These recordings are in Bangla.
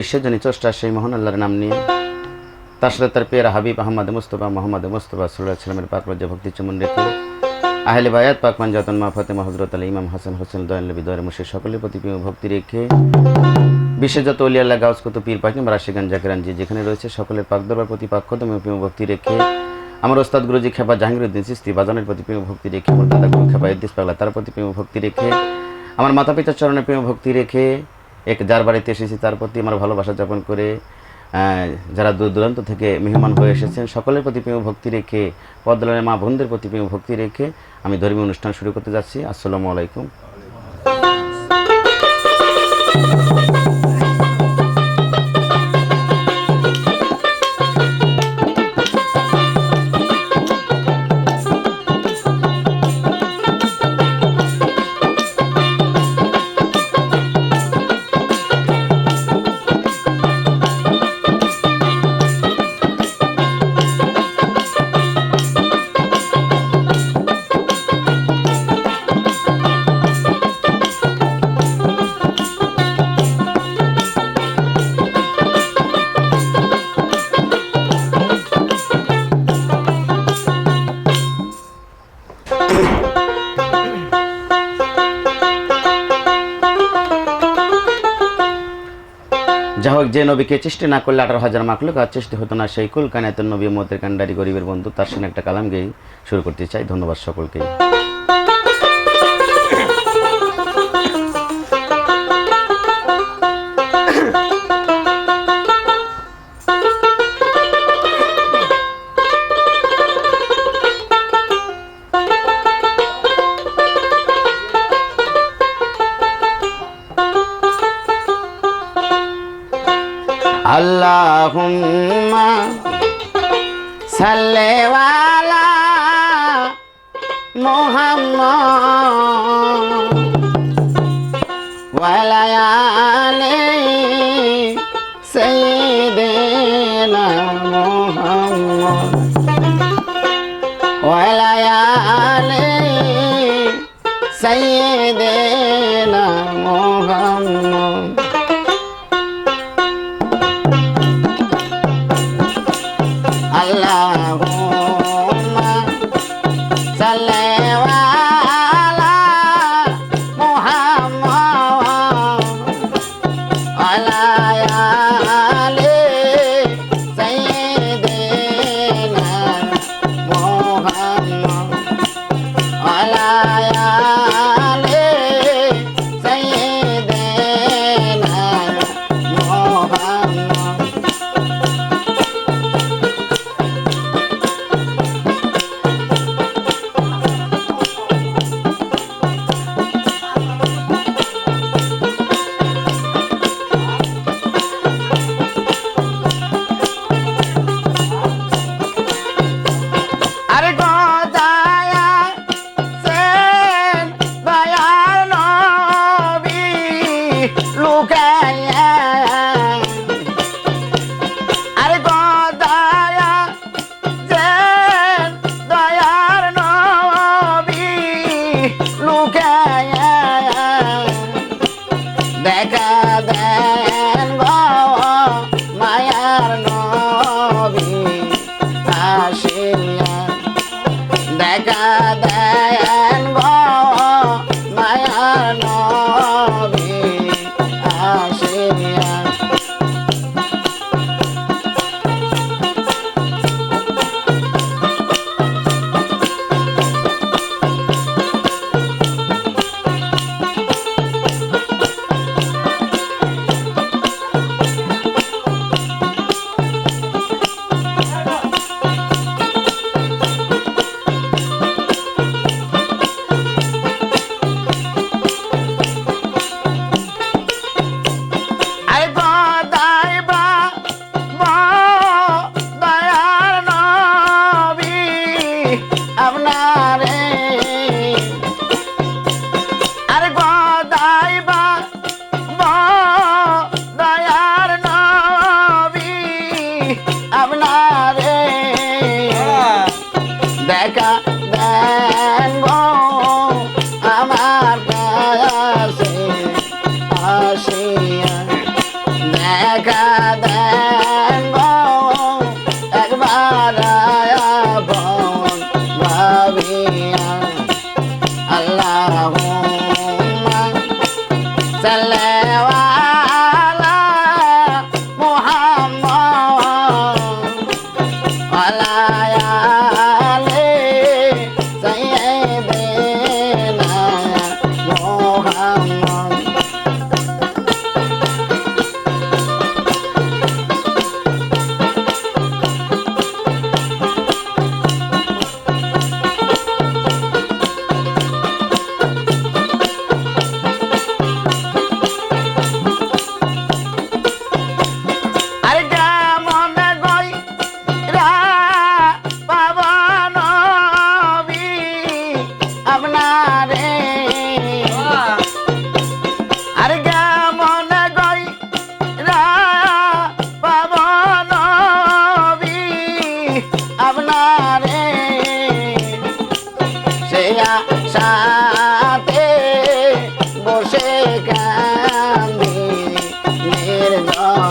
বিশ্বজনী চষ্টা সেই মহান আল্লাহর নাম নিয়ে তার সাথে তার পেয়ারা হাবিব আহমদ মুস্তফা মোহাম্মদ মুস্তফা সাল্লাল্লাহু আলাইহি ওয়াসাল্লামের পাক রোজা ভক্তি চুমন রেখে আহলে বায়াত পাক পাঞ্জাতন মা ফাতেমা হযরত আলী ইমাম হাসান হোসেন দয়াল নবী দয়ার মুর্শিদ সকলের প্রতি প্রেম ভক্তি রেখে বিশ্বের যত ওলি আল্লাহ গাউস কুতুব পীর পাকিম রাশিগান জাকিরান জি যেখানে রয়েছে সকলের পাক দরবার প্রতি পাক খতম প্রেম ভক্তি রেখে আমার ওস্তাদ গুরুজি খেপা জাহাঙ্গীরউদ্দিন চিশতি বাজানের প্রতি প্রেম ভক্তি রেখে আমার দাদা গুরু খেপা ইদ্রিস পাগলা তার প্রতি প্রেম ভক্তি রেখে আমার মাতা পিতার চরণে প্রেম ভক্তি রেখে যার বাড়িতে এসেছি তার প্রতি আমার ভালোবাসা যাপন করে যারা দূর দূরান্ত থেকে মেহমান হয়ে এসেছেন সকলের প্রতি প্রেম ভক্তি রেখে পদ্মলালের মা বোনদের প্রতি প্রেম ভক্তি রেখে আমি ধর্মীয় অনুষ্ঠান শুরু করতে যাচ্ছি। আসসালামু আলাইকুম। যা হোক, যে নবীকে চেষ্টা না করলে 18,000 মাখলুক আর চেষ্টা হতো না সেই কুল কায়নাতুন নবী উম্মতের কান্ডারি গরিবের বন্ধু তার সঙ্গে একটা কালাম গেয়ে শুরু করতে চাই। ধন্যবাদ সকলকে। আল্লাহুম্মা সাল্লি আলা মুহাম্মাদ ওয়া আলা আলি সাইয়্যিদিনা মুহাম্মদ ওয়া আলা আলি সাইয়্যিদিনা Muhammad. Allahumma salli ala Muhammad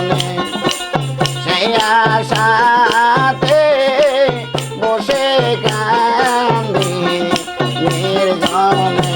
নির্জনে সেই আশাতে বসে কান্দি নির্জনে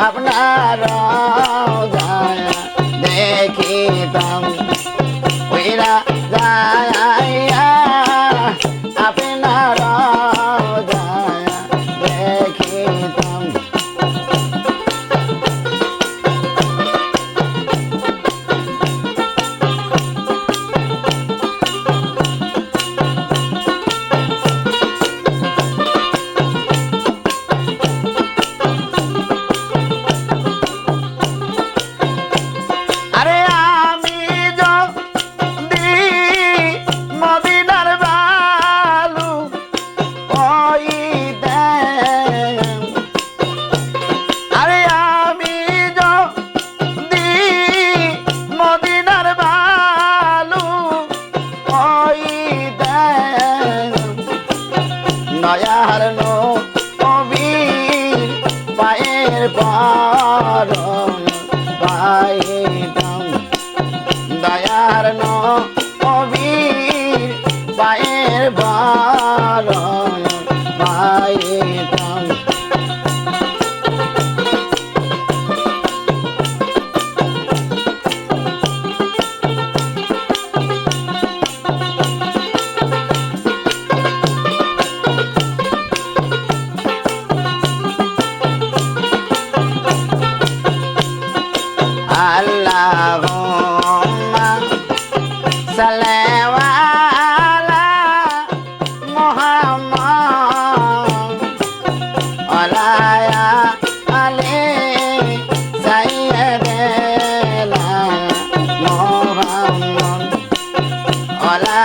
আপনার দেখিতাম ওইরা যাইয়া আপনার দেখিতাম দয়ার নবীর পায়ের পরন পাইতাম দয়ার নবীর পায়ের পরন পাইতাম Allahumma salli ala Muhammad ala ali sayyidina Muhammad ala